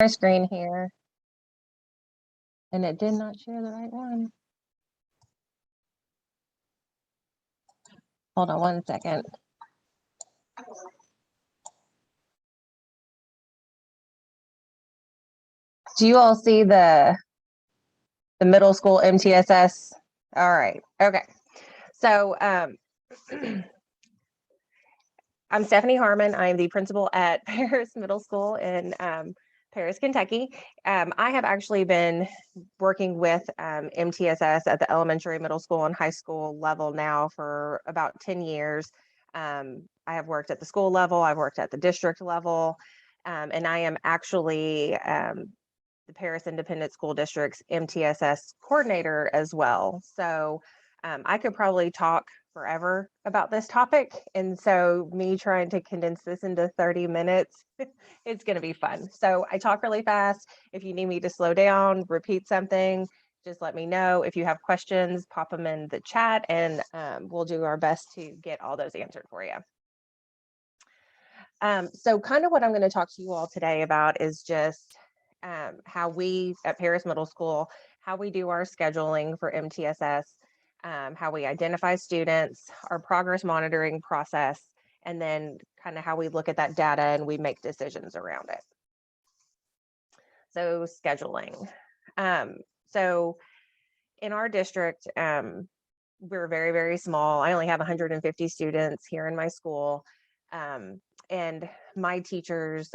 My screen here, and it did not share the right one. Hold on one second. Do you all see the middle school MTSS? All right. Okay. So I'm Stephanie Harmon. I'm the principal at Paris Middle School in Paris, Kentucky. I have actually been working with MTSS at the elementary, middle school, and high school level now for about 10 years. I have worked at the school level, I've worked at the district level, and I am actually the Paris Independent School District's MTSS coordinator as well. So I could probably talk forever about this topic. And so me trying to condense this into 30 minutes, it's going to be fun. So I talk really fast. If you need me to slow down, repeat something, just let me know. If you have questions, pop them in the chat, and we'll do our best to get all those answered for you. So kind of what I'm going to talk to you all today about is just how we at Paris Middle School, how we do our scheduling for MTSS, how we identify students, our progress monitoring process, and then kind of how we look at that data and we make decisions around it. So scheduling. So in our district, we're very, very small. I only have 150 students here in my school. And my teachers,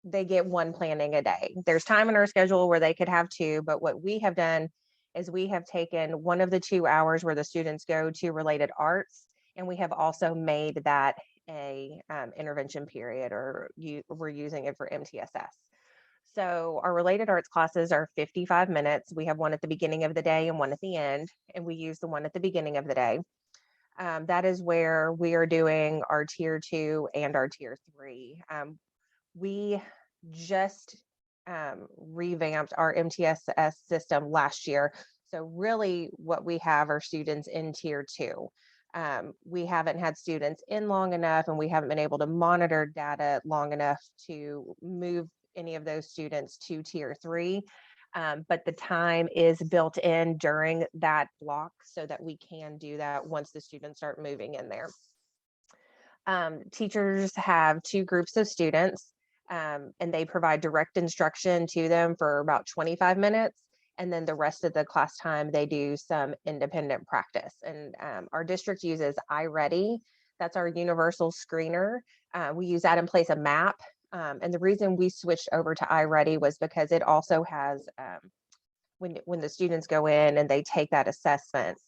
they get one planning a day. There's time in our schedule where they could have two, but what we have done is we have taken one of the 2 hours where the students go to related arts, and we have also made that a intervention period, or we're using it for MTSS. So our related arts classes are 55 minutes. We have one at the beginning of the day and one at the end, and we use the one at the beginning of the day. That is where we are doing our tier 2 and our tier 3. We just revamped our MTSS system last year. So really what we have are students in tier 2. We haven't had students in long enough, and we haven't been able to monitor data long enough to move any of those students to tier 3. But the time is built in during that block so that we can do that once the students start moving in there. Teachers have 2 groups of students, and they provide direct instruction to them for about 25 minutes. And then the rest of the class time, they do some independent practice. And our district uses iReady. That's our universal screener. We use that in place of MAP. And the reason we switched over to iReady was because it also has, when the students go in and they take that assessment,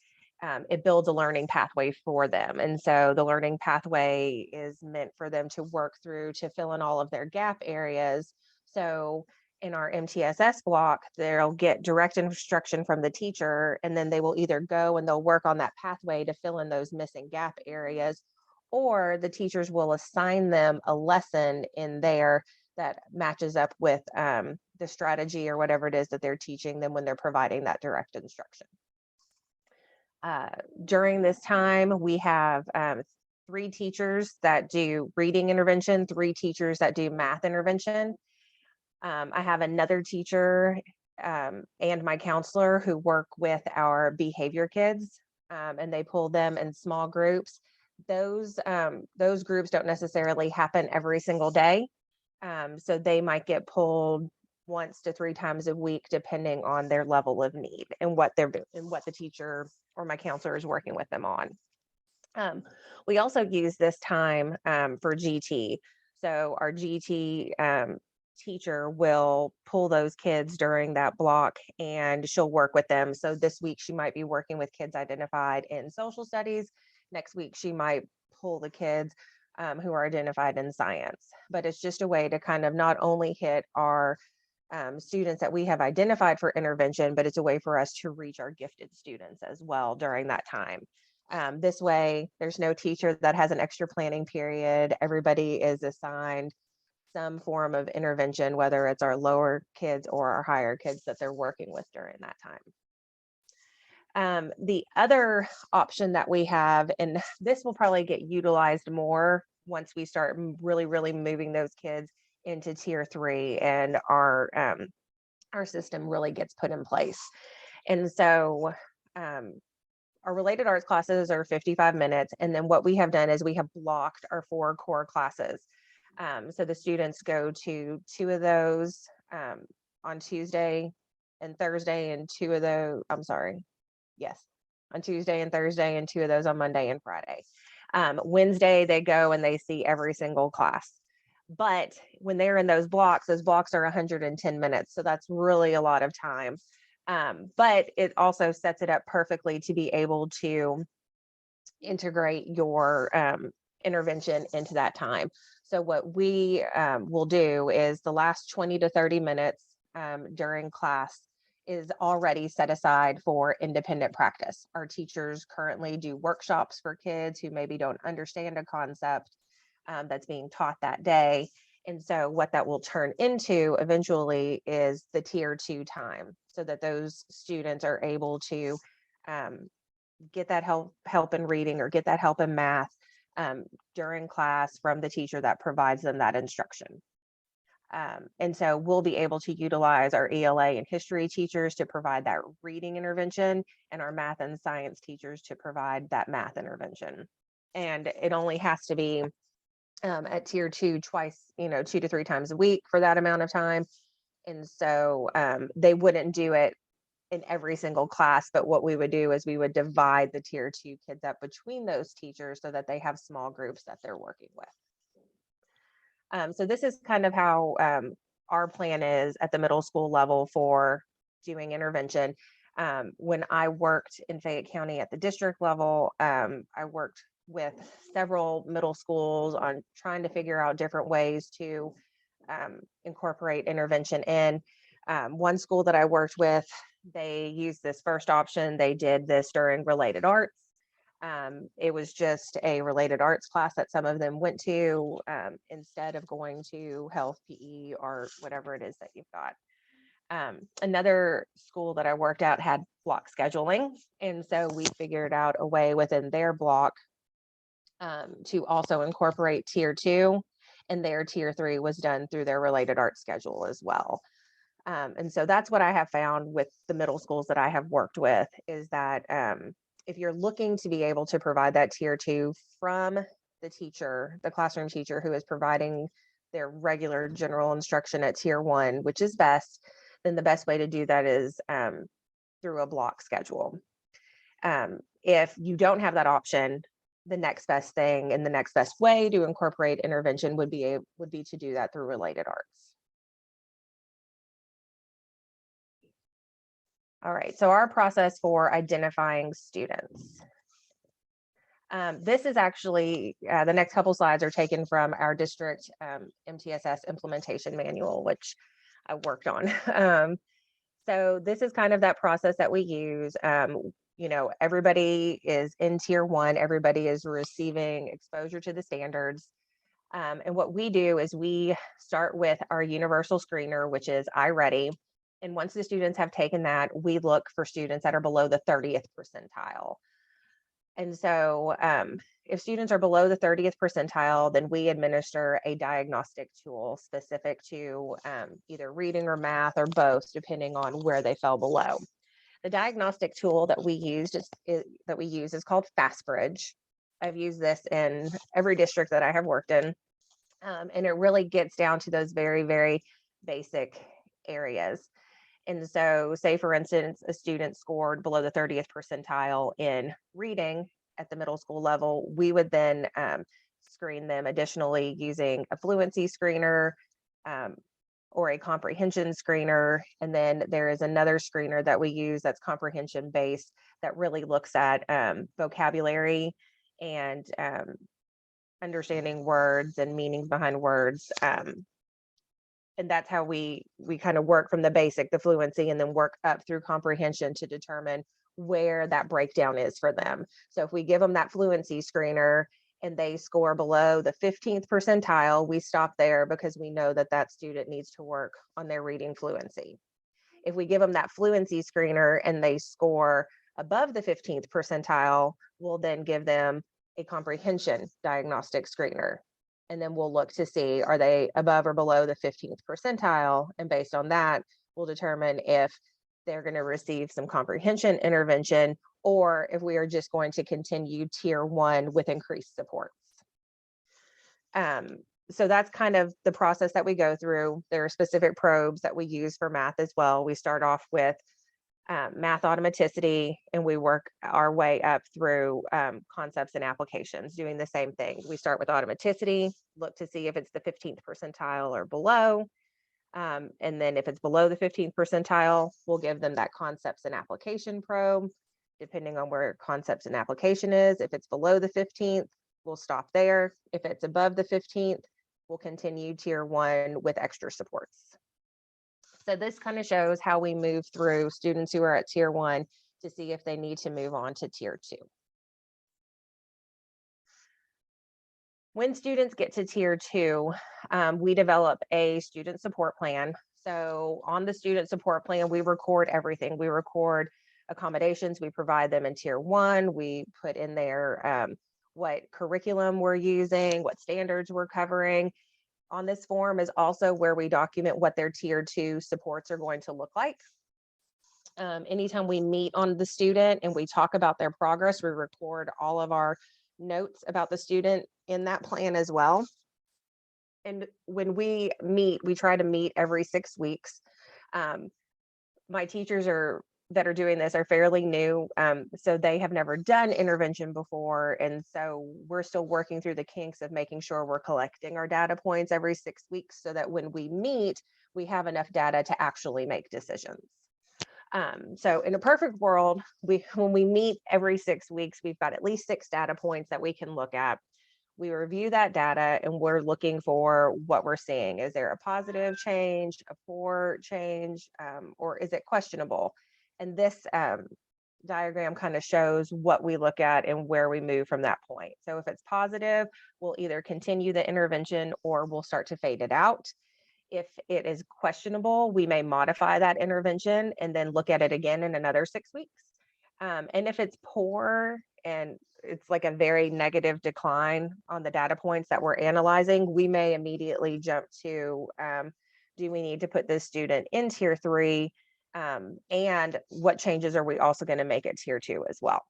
it builds a learning pathway for them. And so the learning pathway is meant for them to work through to fill in all of their gap areas. So in our MTSS block, they'll get direct instruction from the teacher, and then they will either go and they'll work on that pathway to fill in those missing gap areas, or the teachers will assign them a lesson in there that matches up with the strategy or whatever it is that they're teaching them when they're providing that direct instruction. During this time, we have 3 teachers that do reading intervention, 3 teachers that do math intervention. I have another teacher and my counselor who work with our behavior kids, and they pull them in small groups. Those groups don't necessarily happen every single day. So they might get pulled once to 3 times a week, depending on their level of need and what they're doing and what the teacher or my counselor is working with them on. We also use this time for GT. So our GT teacher will pull those kids during that block, and she'll work with them. So this week she might be working with kids identified in social studies. Next week she might pull the kids who are identified in science. But it's just a way to kind of not only hit our students that we have identified for intervention, but it's a way for us to reach our gifted students as well during that time. This way, there's no teacher that has an extra planning period. Everybody is assigned some form of intervention, whether it's our lower kids or our higher kids that they're working with during that time. The other option that we have, and this will probably get utilized more once we start really, really moving those kids into tier 3, and our system really gets put in place. And so our related arts classes are 55 minutes. And then what we have done is we have blocked our 4 core classes. So the students go to 2 of those on Tuesday and Thursday, and 2 of those, I'm sorry, yes, on Tuesday and Thursday, and 2 of those on Monday and Friday. Wednesday, they go and they see every single class. But when they're in those blocks are 110 minutes. So that's really a lot of time. But it also sets it up perfectly to be able to integrate your intervention into that time. So what we will do is the last 20 to 30 minutes during class is already set aside for independent practice. Our teachers currently do workshops for kids who maybe don't understand a concept that's being taught that day. And so what that will turn into eventually is the tier 2 time, so that those students are able to get that help in reading or get that help in math during class from the teacher that provides them that instruction. And so we'll be able to utilize our ELA and history teachers to provide that reading intervention, and our math and science teachers to provide that math intervention. And it only has to be at tier 2 twice, 2 to 3 times a week for that amount of time. And so they wouldn't do it in every single class, but what we would do is we would divide the tier 2 kids up between those teachers so that they have small groups that they're working with. So this is kind of how our plan is at the middle school level for doing intervention. When I worked in Fayette County at the district level, I worked with several middle schools on trying to figure out different ways to incorporate intervention in. One school that I worked with, they used this first option. They did this during related arts. It was just a related arts class that some of them went to instead of going to health, PE, or whatever it is that you've got. Another school that I worked at had block scheduling. And so we figured out a way within their block to also incorporate tier 2, and their tier 3 was done through their related arts schedule as well. And so that's what I have found with the middle schools that I have worked with, is that if you're looking to be able to provide that tier 2 from the teacher, the classroom teacher who is providing their regular general instruction at tier 1, which is best, then the best way to do that is through a block schedule. If you don't have that option, the next best thing and the next best way to incorporate intervention would be to do that through related arts. All right, so our process for identifying students. This is actually, the next couple slides are taken from our district MTSS implementation manual, which I worked on. So this is kind of that process that we use. Everybody is in tier 1, everybody is receiving exposure to the standards. And what we do is we start with our universal screener, which is iReady. And once the students have taken that, we look for students that are below the 30th percentile. And so if students are below the 30th percentile, then we administer a diagnostic tool specific to either reading or math or both, depending on where they fell below. The diagnostic tool that we use is called FastBridge. I've used this in every district that I have worked in. And it really gets down to those very, very basic areas. And so, say for instance, a student scored below the 30th percentile in reading at the middle school level, we would then screen them additionally using a fluency screener or a comprehension screener. And then there is another screener that we use that's comprehension based, that really looks at vocabulary and understanding words and meanings behind words. And that's how we kind of work from the basic, the fluency, and then work up through comprehension to determine where that breakdown is for them. So if we give them that fluency screener and they score below the 15th percentile, we stop there because we know that that student needs to work on their reading fluency. If we give them that fluency screener and they score above the 15th percentile, we'll then give them a comprehension diagnostic screener. And then we'll look to see, are they above or below the 15th percentile? And based on that, we'll determine if they're going to receive some comprehension intervention, or if we are just going to continue tier 1 with increased supports. So that's kind of the process that we go through. There are specific probes that we use for math as well. We start off with math automaticity, and we work our way up through concepts and applications, doing the same thing. We start with automaticity, look to see if it's the 15th percentile or below. And then if it's below the 15th percentile, we'll give them that concepts and application probe, depending on where concepts and application is. If it's below the 15th, we'll stop there. If it's above the 15th, we'll continue tier 1 with extra supports. So this kind of shows how we move through students who are at tier 1 to see if they need to move on to tier 2. When students get to tier 2, we develop a student support plan. So on the student support plan, we record everything. We record accommodations we provide them in tier 1. We put in there what curriculum we're using, what standards we're covering. On this form is also where we document what their tier 2 supports are going to look like. Anytime we meet on the student and we talk about their progress, we record all of our notes about the student in that plan as well. And when we meet, we try to meet every 6 weeks. My teachers that are doing this are fairly new, so they have never done intervention before, and so we're still working through the kinks of making sure we're collecting our data points every 6 weeks, so that when we meet, we have enough data to actually make decisions. So in a perfect world, when we meet every 6 weeks, we've got at least 6 data points that we can look at. We review that data and we're looking for what we're seeing. Is there a positive change, a poor change, or is it questionable? And this diagram kind of shows what we look at and where we move from that point. So if it's positive, we'll either continue the intervention or we'll start to fade it out. If it is questionable, we may modify that intervention and then look at it again in another 6 weeks. And if it's poor and it's like a very negative decline on the data points that we're analyzing, we may immediately jump to, do we need to put this student in tier 3? And what changes are we also going to make at tier 2 as well?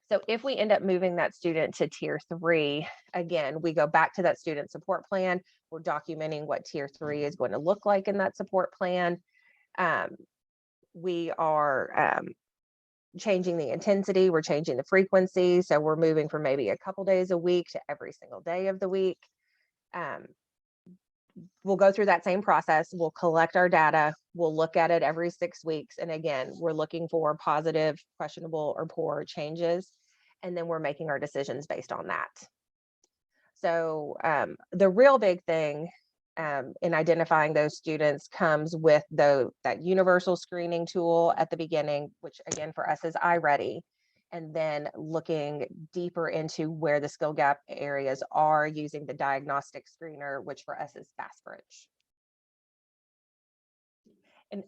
So if we end up moving that student to tier 3, again, we go back to that student support plan. We're documenting what tier 3 is going to look like in that support plan. We are changing the intensity, we're changing the frequency. So we're moving from maybe a couple days a week to every single day of the week. We'll go through that same process. We'll collect our data. We'll look at it every 6 weeks. And again, we're looking for positive, questionable, or poor changes. And then we're making our decisions based on that. So the real big thing in identifying those students comes with that universal screening tool at the beginning, which again for us is iReady, and then looking deeper into where the skill gap areas are using the diagnostic screener, which for us is FastBridge. And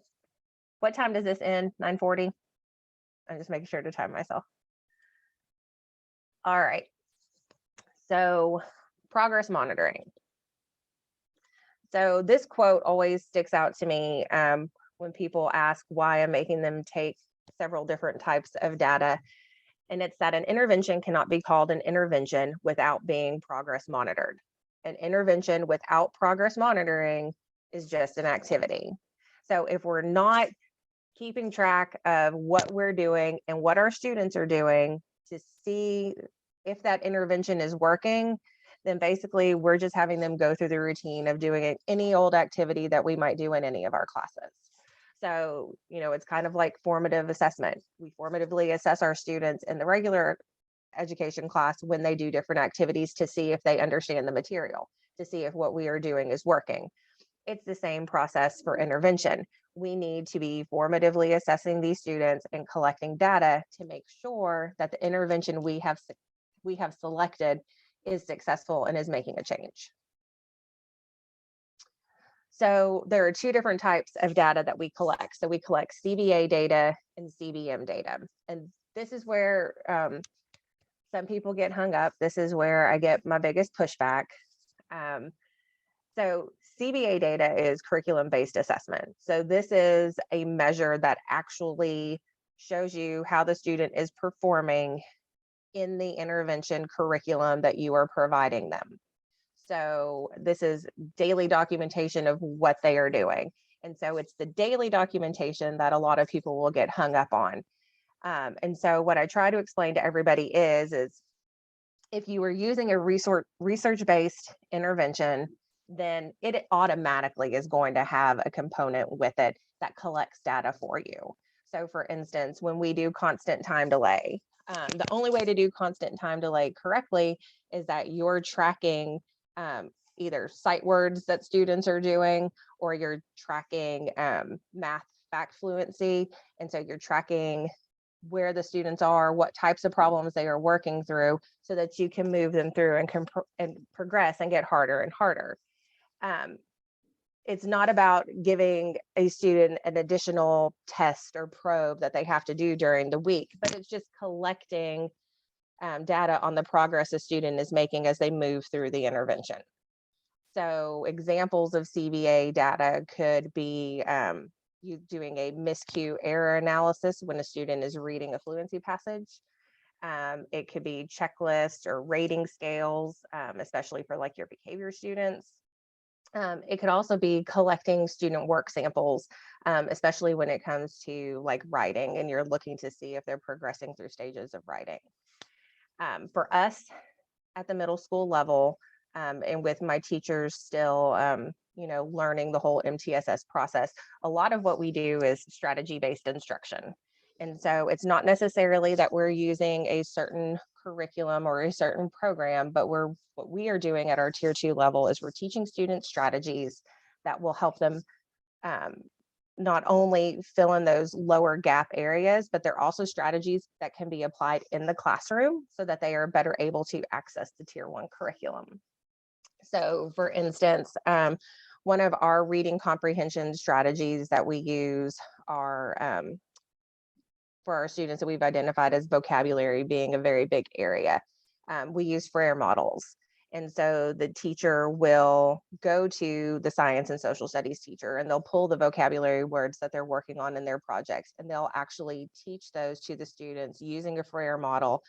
what time does this end? 9:40? I'm just making sure to time myself. All right. So progress monitoring. So this quote always sticks out to me when people ask why I'm making them take several different types of data. And it's that an intervention cannot be called an intervention without being progress monitored. An intervention without progress monitoring is just an activity. So if we're not keeping track of what we're doing and what our students are doing to see if that intervention is working, then basically we're just having them go through the routine of doing any old activity that we might do in any of our classes. So, it's kind of like formative assessment. We formatively assess our students in the regular education class when they do different activities to see if they understand the material, to see if what we are doing is working. It's the same process for intervention. We need to be formatively assessing these students and collecting data to make sure that the intervention we have selected is successful and is making a change. So there are 2 different types of data that we collect. So we collect CBA data and CBM data. And this is where some people get hung up. This is where I get my biggest pushback. Um, so CBA data is curriculum-based assessment. So this is a measure that actually shows you how the student is performing in the intervention curriculum that you are providing them. So this is daily documentation of what they are doing. And so it's the daily documentation that a lot of people will get hung up on. And so what I try to explain to everybody is if you were using a research-based intervention, then it automatically is going to have a component with it that collects data for you. So for instance, when we do constant time delay, the only way to do constant time delay correctly is that you're tracking either sight words that students are doing, or you're tracking math fact fluency. And so you're tracking where the students are, what types of problems they are working through, so that you can move them through and progress and get harder and harder. It's not about giving a student an additional test or probe that they have to do during the week, but it's just collecting data on the progress a student is making as they move through the intervention. So examples of CBA data could be you doing a miscue error analysis when a student is reading a fluency passage. It could be checklists or rating scales, especially for like your behavior students. It could also be collecting student work samples, especially when it comes to like writing and you're looking to see if they're progressing through stages of writing. For us at the middle school level, and with my teachers still, learning the whole MTSS process, a lot of what we do is strategy-based instruction. And so it's not necessarily that we're using a certain curriculum or a certain program, but what we are doing at our tier 2 level is we're teaching students strategies that will help them not only fill in those lower gap areas, but they're also strategies that can be applied in the classroom so that they are better able to access the tier 1 curriculum. So for instance, one of our reading comprehension strategies that we use are for our students that we've identified as vocabulary being a very big area. We use Frere models. And so the teacher will go to the science and social studies teacher and they'll pull the vocabulary words that they're working on in their projects, and they'll actually teach those to the students using a Frere model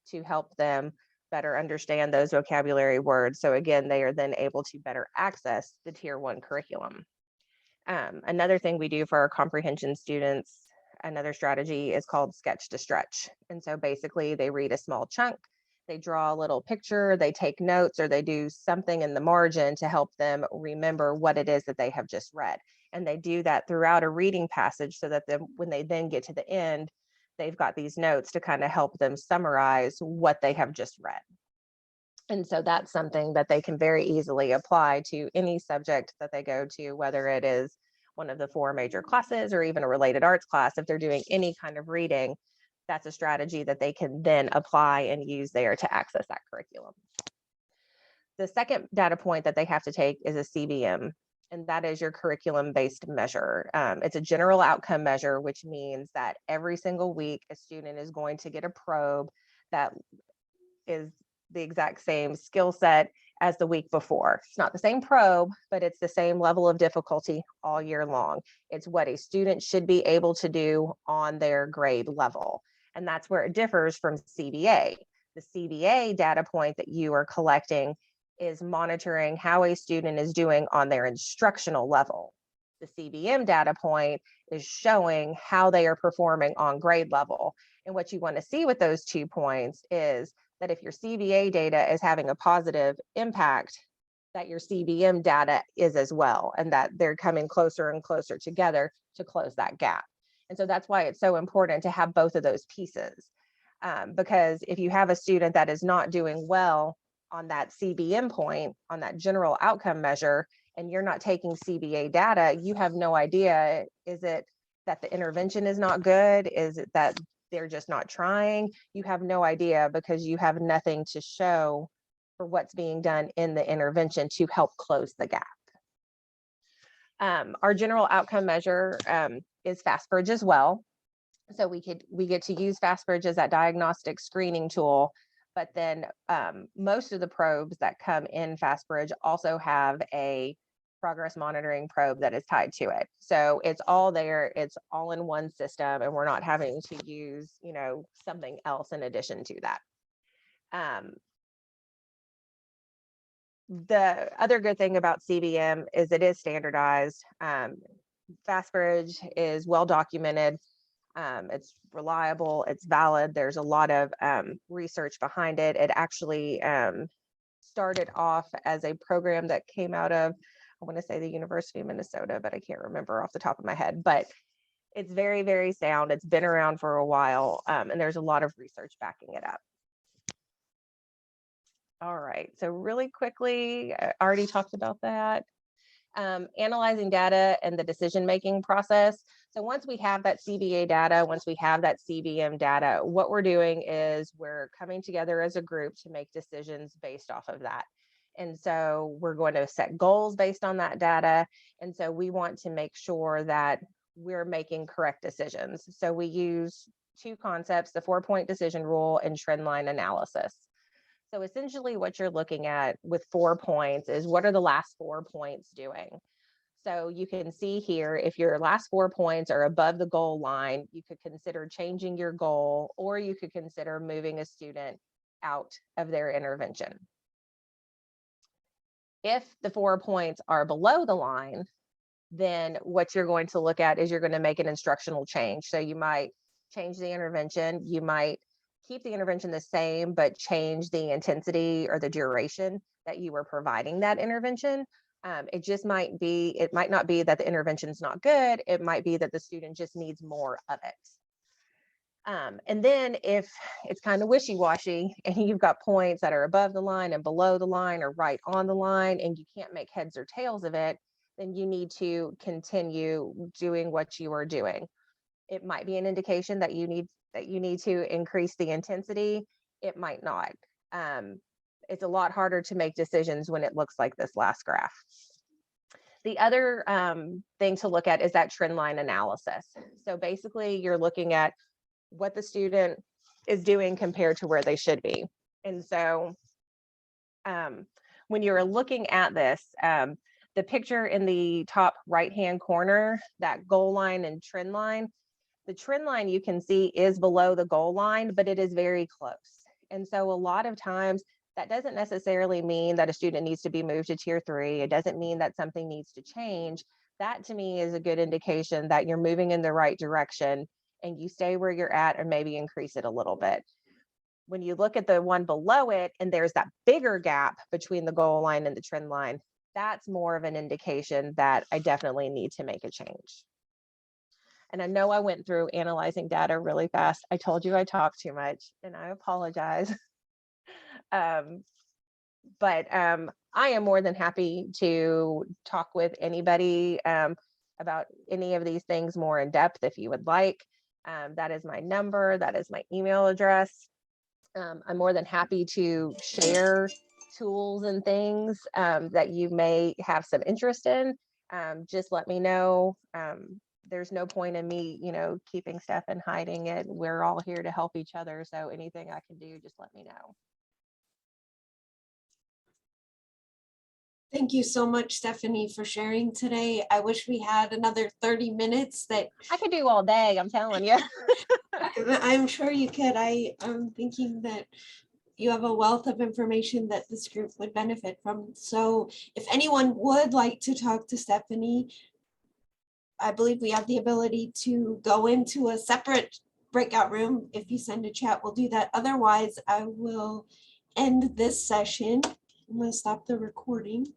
to help them better understand those vocabulary words. So again, they are then able to better access the tier 1 curriculum. Another thing we do for our comprehension students, another strategy is called sketch to stretch. And so basically they read a small chunk, they draw a little picture, they take notes, or they do something in the margin to help them remember what it is that they have just read. And they do that throughout a reading passage so that when they then get to the end, they've got these notes to kind of help them summarize what they have just read. And so that's something that they can very easily apply to any subject that they go to, whether it is one of the 4 major classes or even a related arts class. If they're doing any kind of reading, that's a strategy that they can then apply and use there to access that curriculum. The second data point that they have to take is a CBM, and that is your curriculum-based measure. It's a general outcome measure, which means that every single week a student is going to get a probe that is the exact same skill set as the week before. It's not the same probe, but it's the same level of difficulty all year long. It's what a student should be able to do on their grade level. And that's where it differs from CBA. The CBA data point that you are collecting is monitoring how a student is doing on their instructional level. The CBM data point is showing how they are performing on grade level. And what you want to see with those 2 points is that if your CBA data is having a positive impact, that your CBM data is as well, and that they're coming closer and closer together to close that gap. And so that's why it's so important to have both of those pieces. Because if you have a student that is not doing well on that CBM point, on that general outcome measure, and you're not taking CBA data, you have no idea, is it that the intervention is not good? Is it that they're just not trying? You have no idea because you have nothing to show for what's being done in the intervention to help close the gap. Our general outcome measure is FastBridge as well. So we get to use FastBridge as that diagnostic screening tool, but then most of the probes that come in FastBridge also have a progress monitoring probe that is tied to it. So it's all there, it's all in one system, and we're not having to use, something else in addition to that. The other good thing about CBM is it is standardized. FastBridge is well documented. It's reliable, it's valid. There's a lot of research behind it. It actually started off as a program that came out of, I want to say, the University of Minnesota, but I can't remember off the top of my head. But it's very, very sound. It's been around for a while, and there's a lot of research backing it up. All right, so really quickly, I already talked about that. Analyzing data and the decision-making process. So once we have that CBA data, once we have that CBM data, what we're doing is we're coming together as a group to make decisions based off of that. And so we're going to set goals based on that data. And so we want to make sure that we're making correct decisions. So we use two concepts, the 4-point decision rule and trend line analysis. So essentially what you're looking at with 4 points is what are the last 4 points doing? So you can see here, if your last 4 points are above the goal line, you could consider changing your goal, or you could consider moving a student out of their intervention. If the 4 points are below the line, then what you're going to look at is you're going to make an instructional change. So you might change the intervention, you might keep the intervention the same, but change the intensity or the duration that you were providing that intervention. It just might be, it might not be that the intervention's not good. It might be that the student just needs more of it. And then if it's kind of wishy-washy and you've got points that are above the line and below the line or right on the line, and you can't make heads or tails of it, then you need to continue doing what you are doing. It might be an indication that you need to increase the intensity. It might not. It's a lot harder to make decisions when it looks like this last graph. The other thing to look at is that trend line analysis. So basically you're looking at what the student is doing compared to where they should be. And so when you're looking at this, the picture in the top right-hand corner, that goal line and trend line, the trend line you can see is below the goal line, but it is very close. And so a lot of times that doesn't necessarily mean that a student needs to be moved to tier 3. It doesn't mean that something needs to change. That to me is a good indication that you're moving in the right direction and you stay where you're at or maybe increase it a little bit. When you look at the one below it and there's that bigger gap between the goal line and the trend line, that's more of an indication that I definitely need to make a change. And I know I went through analyzing data really fast. I told you I talked too much and I apologize. But I am more than happy to talk with anybody about any of these things more in depth if you would like. That is my number, that is my email address. I'm more than happy to share tools and things that you may have some interest in. Just let me know. There's no point in me, keeping stuff and hiding it. We're all here to help each other. So anything I can do, just let me know. Thank you so much, Stephanie, for sharing today. I wish we had another 30 minutes that I could do all day, I'm telling you. I'm sure you could. I'm thinking that you have a wealth of information that this group would benefit from. So if anyone would like to talk to Stephanie, I believe we have the ability to go into a separate breakout room. If you send a chat, we'll do that. Otherwise, I will end this session. I'm going to stop the recording.